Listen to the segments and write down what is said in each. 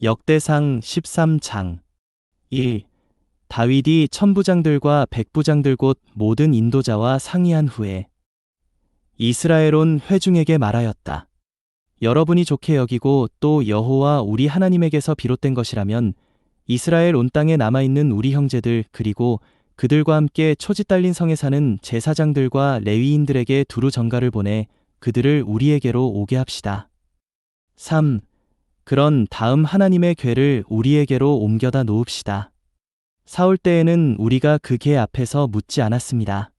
역대상 13장 1. 다윗이 천부장들과 백부장들 곧 모든 인도자와 상의한 후에 이스라엘 온 회중에게 말하였다. 여러분이 좋게 여기고 또 여호와 우리 하나님에게서 비롯된 것이라면 이스라엘 온 땅에 남아있는 우리 형제들 그리고 그들과 함께 초지 딸린 성에 사는 제사장들과 레위인들에게 두루 전가를 보내 그들을 우리에게로 오게 합시다. 3. 그런 다음 하나님의 궤를 우리에게로 옮겨다 놓읍시다. 사울 때에는 우리가 그 궤 앞에서 묻지 않았습니다.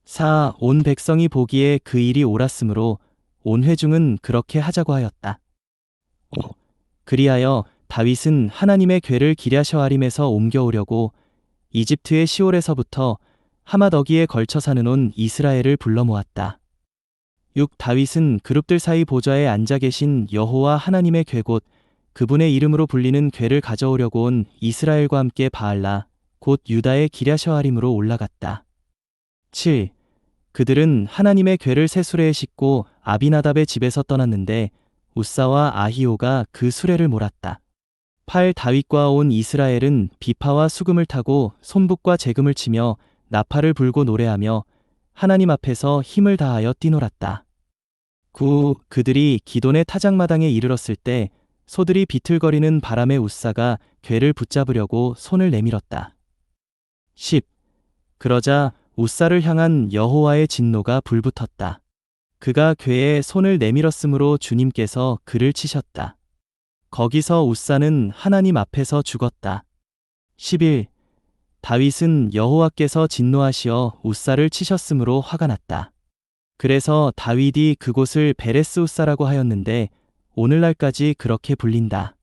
4. 온 백성이 보기에 그 일이 옳았으므로 온 회중은 그렇게 하자고 하였다. 5. 그리하여 다윗은 하나님의 궤를 기랴셔아림에서 옮겨오려고 이집트의 시올에서부터 하맛어기에 걸쳐 사는 온 이스라엘을 불러 모았다. 6. 다윗은 그룹들 사이 보좌에 앉아 계신 여호와 하나님의 궤 곧 그분의 이름으로 불리는 궤를 가져오려고 온 이스라엘과 함께 바알라 곧 유다의 기랴셔아림으로 올라갔다. 7. 그들은 하나님의 궤를 새 수레에 싣고 아비나답의 집에서 떠났는데 우사와 아히오가 그 수레를 몰았다. 8. 다윗과 온 이스라엘은 비파와 수금을 타고 손북과 제금을 치며 나팔을 불고 노래하며 하나님 앞에서 힘을 다하여 뛰놀았다. 9. 그들이 기돈의 타작마당에 이르렀을 때 소들이 비틀거리는 바람에 우사가 궤를 붙잡으려고 손을 내밀었다. 10. 그러자 우사를 향한 여호와의 진노가 불붙었다. 그가 궤에 손을 내밀었으므로 주님께서 그를 치셨다. 거기서 우사는 하나님 앞에서 죽었다. 11. 다윗은 여호와께서 진노하시어 우사를 치셨으므로 화가 났다. 그래서 다윗이 그곳을 베레스 우사라고 하였는데 오늘날까지 그렇게 불린다.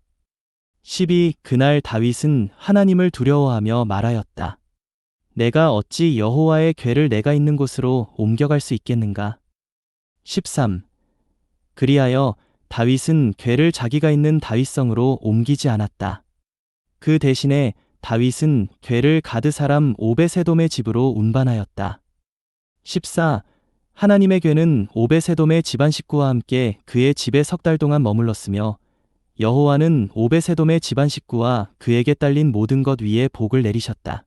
12. 그날 다윗은 하나님을 두려워하며 말하였다. 내가 어찌 여호와의 궤를 내가 있는 곳으로 옮겨갈 수 있겠는가? 13. 그리하여 다윗은 궤를 자기가 있는 다윗성으로 옮기지 않았다. 그 대신에 다윗은 궤를 가드 사람 오베세돔의 집으로 운반하였다. 14. 하나님의 궤는 오베세돔의 집안 식구와 함께 그의 집에 석 달 동안 머물렀으며 여호와는 오베세돔의 집안 식구와 그에게 딸린 모든 것 위에 복을 내리셨다.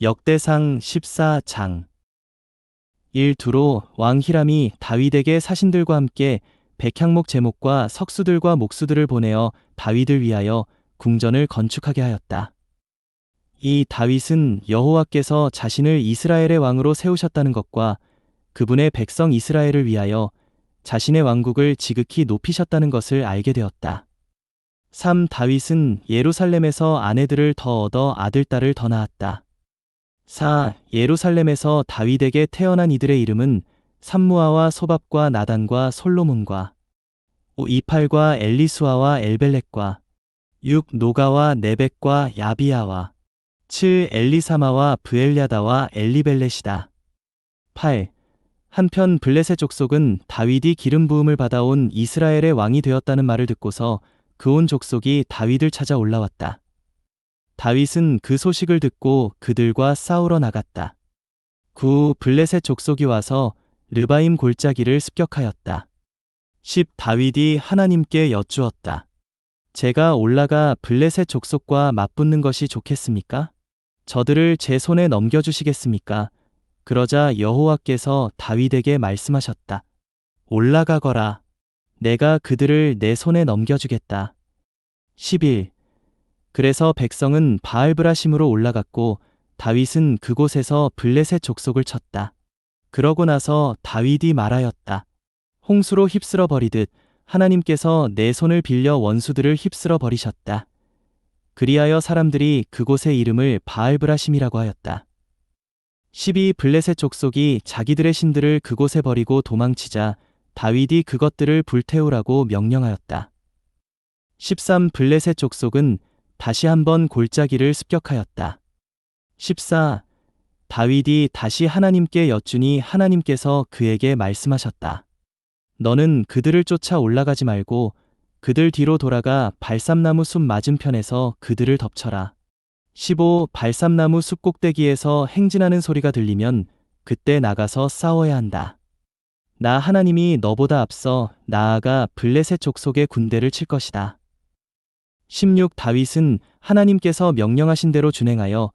역대상 14장 1. 두로 왕 히람이 다윗에게 사신들과 함께 백향목 제목과 석수들과 목수들을 보내어 다윗을 위하여 궁전을 건축하게 하였다. 이 다윗은 여호와께서 자신을 이스라엘의 왕으로 세우셨다는 것과 그분의 백성 이스라엘을 위하여 자신의 왕국을 지극히 높이셨다는 것을 알게 되었다. 3. 다윗은 예루살렘에서 아내들을 더 얻어 아들, 딸을 더 낳았다. 4. 예루살렘에서 다윗에게 태어난 이들의 이름은 삼무아와 소밥과 나단과 솔로몬과 5. 이팔과 엘리수아와 엘벨렉과 6. 노가와 네벡과 야비야와 7. 엘리사마와 브엘야다와 엘리벨렛이다. 8. 한편 블레셋 족속은 다윗이 기름 부음을 받아온 이스라엘의 왕이 되었다는 말을 듣고서 그 온 족속이 다윗을 찾아 올라왔다. 다윗은 그 소식을 듣고 그들과 싸우러 나갔다. 9. 블레셋 족속이 와서 르바임 골짜기를 습격하였다. 10. 다윗이 하나님께 여쭈었다. 제가 올라가 블레셋 족속과 맞붙는 것이 좋겠습니까? 저들을 제 손에 넘겨주시겠습니까? 그러자 여호와께서 다윗에게 말씀하셨다. 올라가거라. 내가 그들을 내 손에 넘겨주겠다. 11. 그래서 백성은 바알브라심으로 올라갔고 다윗은 그곳에서 블레셋 족속을 쳤다. 그러고 나서 다윗이 말하였다. 홍수로 휩쓸어 버리듯 하나님께서 내 손을 빌려 원수들을 휩쓸어 버리셨다. 그리하여 사람들이 그곳의 이름을 바알브라심이라고 하였다. 12. 블레셋 족속이 자기들의 신들을 그곳에 버리고 도망치자 다윗이 그것들을 불태우라고 명령하였다. 13. 블레셋 족속은 다시 한번 골짜기를 습격하였다. 14. 다윗이 다시 하나님께 여쭈니 하나님께서 그에게 말씀하셨다. 너는 그들을 쫓아 올라가지 말고 그들 뒤로 돌아가 발삼나무 숲 맞은편에서 그들을 덮쳐라. 15. 발삼나무 숲 꼭대기에서 행진하는 소리가 들리면 그때 나가서 싸워야 한다. 나 하나님이 너보다 앞서 나아가 블레셋 족속의 군대를 칠 것이다. 16. 다윗은 하나님께서 명령하신 대로 준행하여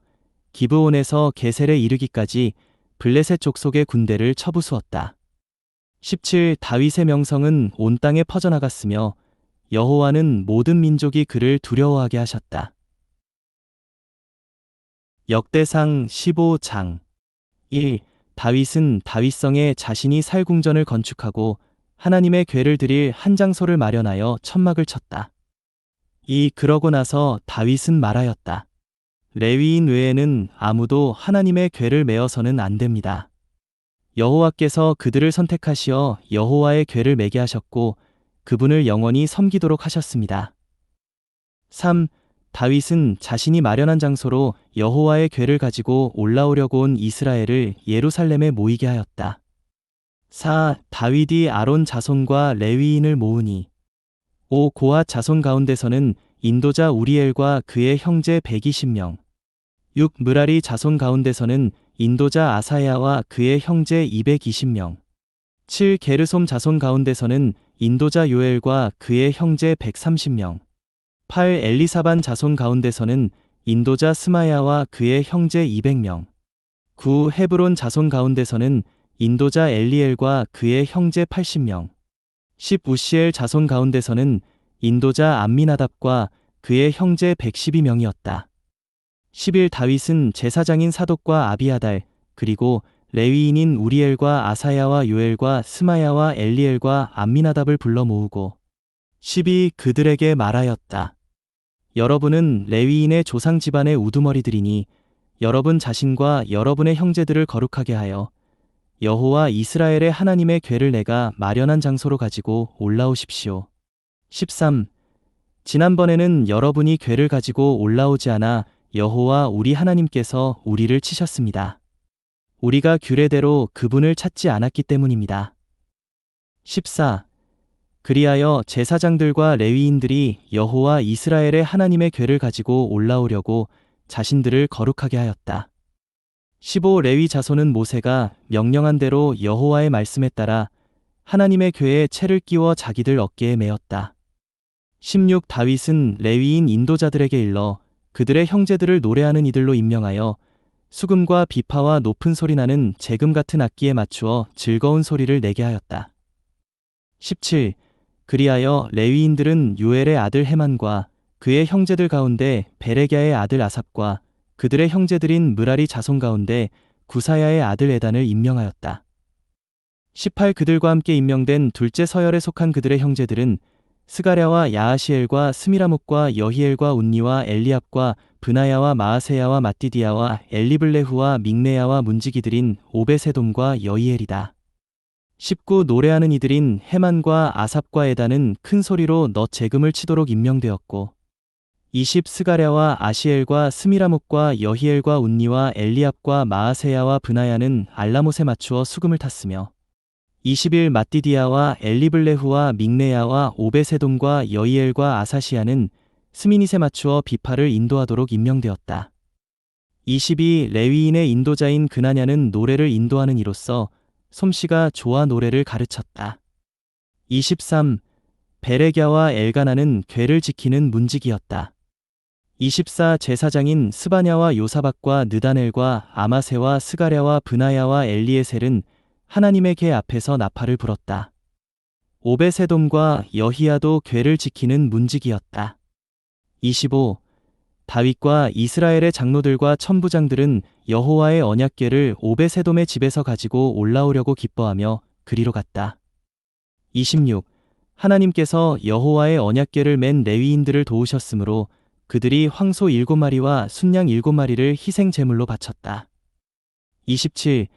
기브온에서 게셀에 이르기까지 블레셋 족속의 군대를 쳐부수었다. 17. 다윗의 명성은 온 땅에 퍼져나갔으며 여호와는 모든 민족이 그를 두려워하게 하셨다. 역대상 15장 1. 다윗은 다윗성에 자신이 살 궁전을 건축하고 하나님의 궤를 드릴 한 장소를 마련하여 천막을 쳤다. 2. 그러고 나서 다윗은 말하였다. 레위인 외에는 아무도 하나님의 궤를 메어서는 안 됩니다. 여호와께서 그들을 선택하시어 여호와의 궤를 메게 하셨고 그분을 영원히 섬기도록 하셨습니다. 3. 다윗은 자신이 마련한 장소로 여호와의 궤를 가지고 올라오려고 온 이스라엘을 예루살렘에 모이게 하였다. 4. 다윗이 아론 자손과 레위인을 모으니 5. 고핫 자손 가운데서는 인도자 우리엘과 그의 형제 120명 6. 므라리 자손 가운데서는 인도자 아사야와 그의 형제 220명 7. 게르솜 자손 가운데서는 인도자 요엘과 그의 형제 130명 8. 엘리사반 자손 가운데서는 인도자 스마야와 그의 형제 200명 9. 헤브론 자손 가운데서는 인도자 엘리엘과 그의 형제 80명 10. 우시엘 자손 가운데서는 인도자 암미나답과 그의 형제 112명이었다. 11. 다윗은 제사장인 사독과 아비아달 그리고 레위인인 우리엘과 아사야와 요엘과 스마야와 엘리엘과 암미나답을 불러 모으고 12. 그들에게 말하였다. 여러분은 레위인의 조상 집안의 우두머리들이니 여러분 자신과 여러분의 형제들을 거룩하게 하여 여호와 이스라엘의 하나님의 궤를 내가 마련한 장소로 가지고 올라오십시오. 13. 지난번에는 여러분이 궤를 가지고 올라오지 않아 여호와 우리 하나님께서 우리를 치셨습니다. 우리가 규례대로 그분을 찾지 않았기 때문입니다. 14. 그리하여 제사장들과 레위인들이 여호와 이스라엘의 하나님의 궤를 가지고 올라오려고 자신들을 거룩하게 하였다. 15. 레위 자손은 모세가 명령한 대로 여호와의 말씀에 따라 하나님의 궤에 채를 끼워 자기들 어깨에 메었다. 16. 다윗은 레위인 인도자들에게 일러 그들의 형제들을 노래하는 이들로 임명하여 수금과 비파와 높은 소리 나는 재금 같은 악기에 맞추어 즐거운 소리를 내게 하였다. 17. 그리하여 레위인들은 요엘의 아들 헤만과 그의 형제들 가운데 베레갸의 아들 아삽과 그들의 형제들인 므라리 자손 가운데 구사야의 아들 에단을 임명하였다. 18. 그들과 함께 임명된 둘째 서열에 속한 그들의 형제들은 스가랴와 야하시엘과 스미라목과 여히엘과 운니와 엘리압과 브나야와 마아세야와 마띠디야와 엘리블레후와 믹네야와 문지기들인 오베세돔과 여히엘이다. 19. 노래하는 이들인 헤만과 아삽과 에단은 큰 소리로 너 재금을 치도록 임명되었고 20. 스가랴와 아시엘과 스미라목과 여히엘과 운니와 엘리압과 마아세야와 브나야는 알라못에 맞추어 수금을 탔으며 21. 마띠디야와 엘리블레후와 믹네야와 오베세돔과 여히엘과 아사시야는 스미닛에 맞추어 비파를 인도하도록 임명되었다. 22. 레위인의 인도자인 그나냐는 노래를 인도하는 이로써 솜씨가 좋아 노래를 가르쳤다. 23. 베레갸와 엘가나는 궤를 지키는 문지기였다. 24. 제사장인 스바냐와 요사박과 느다넬과 아마세와 스가랴와 브나야와 엘리에셀은 하나님의 궤 앞에서 나팔을 불었다. 오베세돔과 여히야도 궤를 지키는 문지기였다. 25. 다윗과 이스라엘의 장로들과 천부장들은 여호와의 언약궤를 오베세돔의 집에서 가지고 올라오려고 기뻐하며 그리로 갔다. 26. 하나님께서 여호와의 언약궤를 맨 레위인들을 도우셨으므로 그들이 황소 7마리와 순양 7마리를 희생 제물로 바쳤다. 27.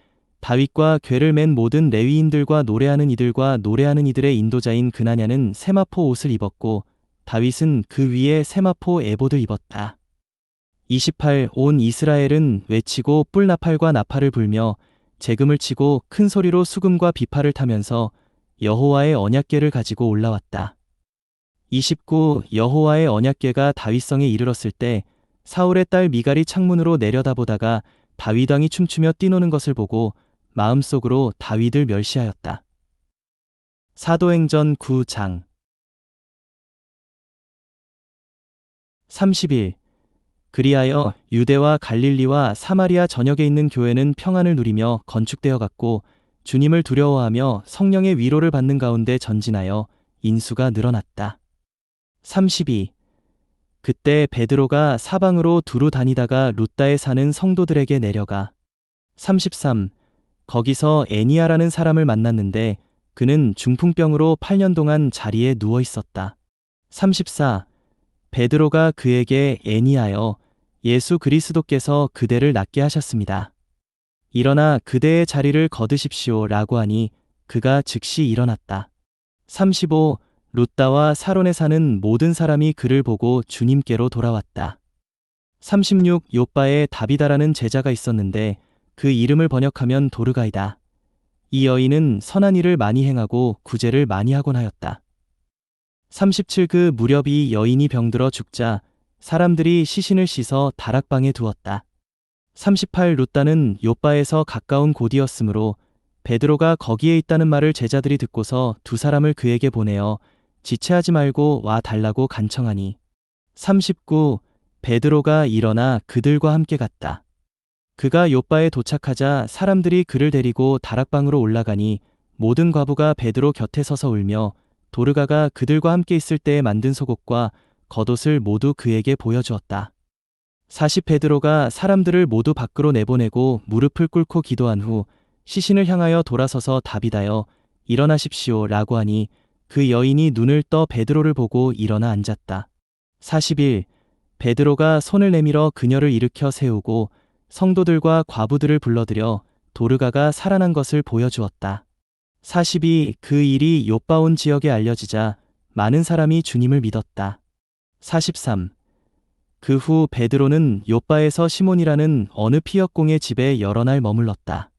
다윗과 궤를 맨 모든 레위인들과 노래하는 이들과 노래하는 이들의 인도자인 그나냐는 세마포 옷을 입었고 다윗은 그 위에 세마포 에봇을 입었다. 28. 온 이스라엘은 외치고 뿔나팔과 나팔을 불며 재금을 치고 큰 소리로 수금과 비파를 타면서 여호와의 언약궤를 가지고 올라왔다. 29. 여호와의 언약궤가 다윗성에 이르렀을 때 사울의 딸 미갈이 창문으로 내려다보다가 다윗 왕이 춤추며 뛰노는 것을 보고 마음속으로 다윗을 멸시하였다. 사도행전 9장 30일 그리하여 유대와 갈릴리와 사마리아 전역에 있는 교회는 평안을 누리며 건축되어 갔고 주님을 두려워하며 성령의 위로를 받는 가운데 전진하여 인수가 늘어났다. 32. 그때 베드로가 사방으로 두루 다니다가 룻다에 사는 성도들에게 내려가. 33. 거기서 애니아라는 사람을 만났는데 그는 중풍병으로 8년 동안 자리에 누워 있었다. 34. 베드로가 그에게 애니아여 예수 그리스도께서 그대를 낫게 하셨습니다. 일어나 그대의 자리를 거두십시오 라고 하니 그가 즉시 일어났다. 35. 룻다와 사론에 사는 모든 사람이 그를 보고 주님께로 돌아왔다. 36. 요빠에 다비다라는 제자가 있었는데 그 이름을 번역하면 도르가이다. 이 여인은 선한 일을 많이 행하고 구제를 많이 하곤 하였다. 37. 그 무렵 이 여인이 병들어 죽자 사람들이 시신을 씻어 다락방에 두었다. 38. 룻다는 요빠에서 가까운 곳이었으므로 베드로가 거기에 있다는 말을 제자들이 듣고서 두 사람을 그에게 보내어 지체하지 말고 와 달라고 간청하니. 39. 베드로가 일어나 그들과 함께 갔다. 그가 요빠에 도착하자 사람들이 그를 데리고 다락방으로 올라가니 모든 과부가 베드로 곁에 서서 울며 도르가가 그들과 함께 있을 때에 만든 속옷과 겉옷을 모두 그에게 보여주었다. 40. 베드로가 사람들을 모두 밖으로 내보내고 무릎을 꿇고 기도한 후 시신을 향하여 돌아서서 다비다여 일어나십시오 라고 하니 그 여인이 눈을 떠 베드로를 보고 일어나 앉았다. 41. 베드로가 손을 내밀어 그녀를 일으켜 세우고 성도들과 과부들을 불러들여 도르가가 살아난 것을 보여주었다. 42. 그 일이 요빠 온 지역에 알려지자 많은 사람이 주님을 믿었다. 43. 그 후 베드로는 요빠에서 시몬이라는 어느 피역공의 집에 여러 날 머물렀다.